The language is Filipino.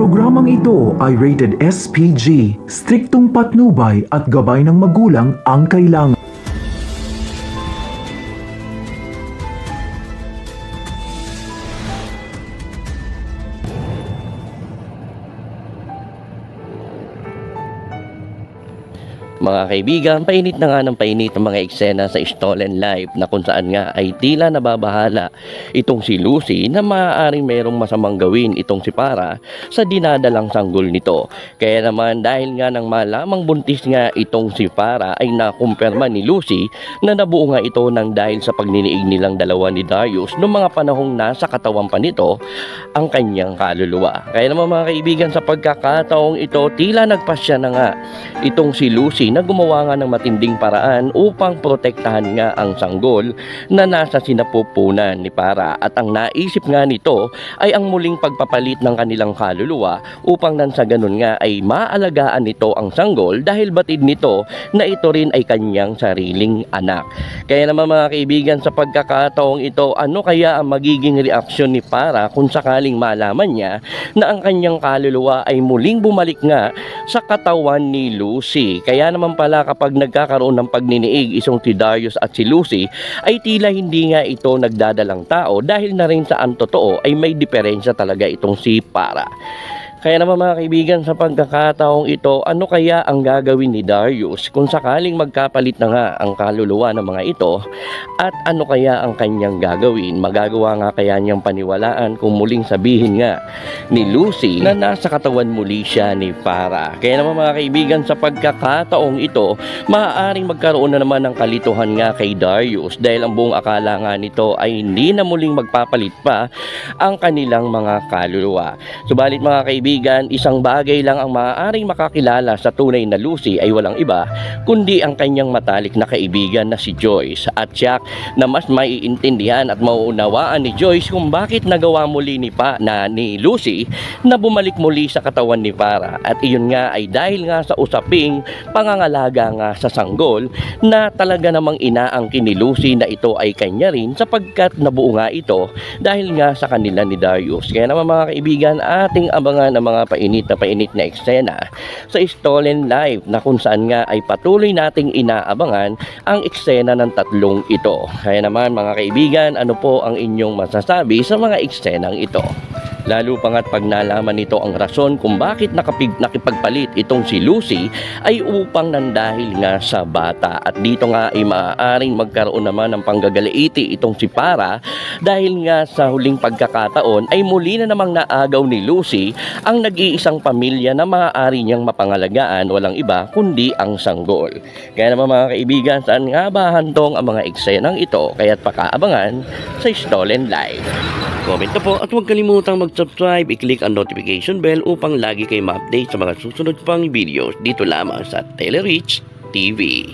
Programang ito ay rated SPG, striktong patnubay at gabay ng magulang ang kailangan. Mga kaibigan, painit na nga ng painit ang mga eksena sa Stolen Life na kung saan nga ay tila nababahala itong si Lucy na maaaring merong masamang gawin itong si Para sa dinadalang sanggol nito. Kaya naman dahil nga nang malamang buntis nga itong si Para ay nakumpirma ni Lucy na nabuo nga ito ng dahil sa pagniniig nilang dalawa ni Darius noong mga panahong nasa katawan pa nito ang kanyang kaluluwa. Kaya naman mga kaibigan, sa pagkakataong ito tila nagpasya na nga itong si Lucy na gumawa nga ng matinding paraan upang protektahan nga ang sanggol na nasa sinapupunan ni Para, at ang naisip nga nito ay ang muling pagpapalit ng kanilang kaluluwa upang nang sa ganun nga ay maalagaan nito ang sanggol dahil batid nito na ito rin ay kanyang sariling anak. Kaya naman mga kaibigan, sa pagkakataong ito, ano kaya ang magiging reaksyon ni Para kung sakaling malaman niya na ang kanyang kaluluwa ay muling bumalik nga sa katawan ni Lucy? Kaya naman pala kapag nagkakaroon ng pagniniig isang si Darius at si Lucy ay tila hindi nga ito nagdadalang tao dahil na rin sa ang totoo ay may diferensya talaga itong si Para. Kaya naman mga kaibigan, sa pagkakataong ito, ano kaya ang gagawin ni Darius kung sakaling magkapalit na nga ang kaluluwa ng mga ito, at ano kaya ang kanyang gagawin? Magagawa nga kaya niyang paniwalaan kung muling sabihin nga ni Lucy na nasa katawan muli siya ni Para? Kaya naman mga kaibigan, sa pagkakataong ito, maaaring magkaroon na naman ng kalituhan nga kay Darius dahil ang buong akala nga nito ay hindi na muling magpapalit pa ang kanilang mga kaluluwa. Subalit mga kaibigan, isang bagay lang ang maaaring makakilala sa tunay na Lucy ay walang iba kundi ang kanyang matalik na kaibigan na si Joyce, at siya na mas maiintindihan at mauunawaan ni Joyce kung bakit nagawa muli ni Lucy na bumalik muli sa katawan ni Para, at iyon nga ay dahil nga sa usaping pangangalaga nga sa sanggol na talaga namang inaangkin ni Lucy na ito ay kanya rin sapagkat nabuo nga ito dahil nga sa kanila ni Darius. Kaya naman mga kaibigan, ating abangan ang mga painit na eksena sa Stolen Life na kung saan nga ay patuloy nating inaabangan ang eksena ng tatlong ito. Kaya naman mga kaibigan, ano po ang inyong masasabi sa mga eksenang ito? Lalo pa nga't pag nalaman nito ang rason kung bakit nakipagpalit itong si Lucy ay upang nandahil nga sa bata, at dito nga ay maaaring magkaroon naman ng panggagalaiti itong si Para dahil nga sa huling pagkakataon ay muli na namang naagaw ni Lucy ang nag-iisang pamilya na maaari niyang mapangalagaan, walang iba kundi ang sanggol. Kaya naman mga kaibigan, saan nga ba hantong ang mga eksenang ito? Kaya't pakaabangan sa Stolen Life. Comment na po at huwag kalimutang mag-subscribe, i-click ang notification bell upang lagi kayo ma-update sa mga susunod pang videos dito lamang sa Telerich TV.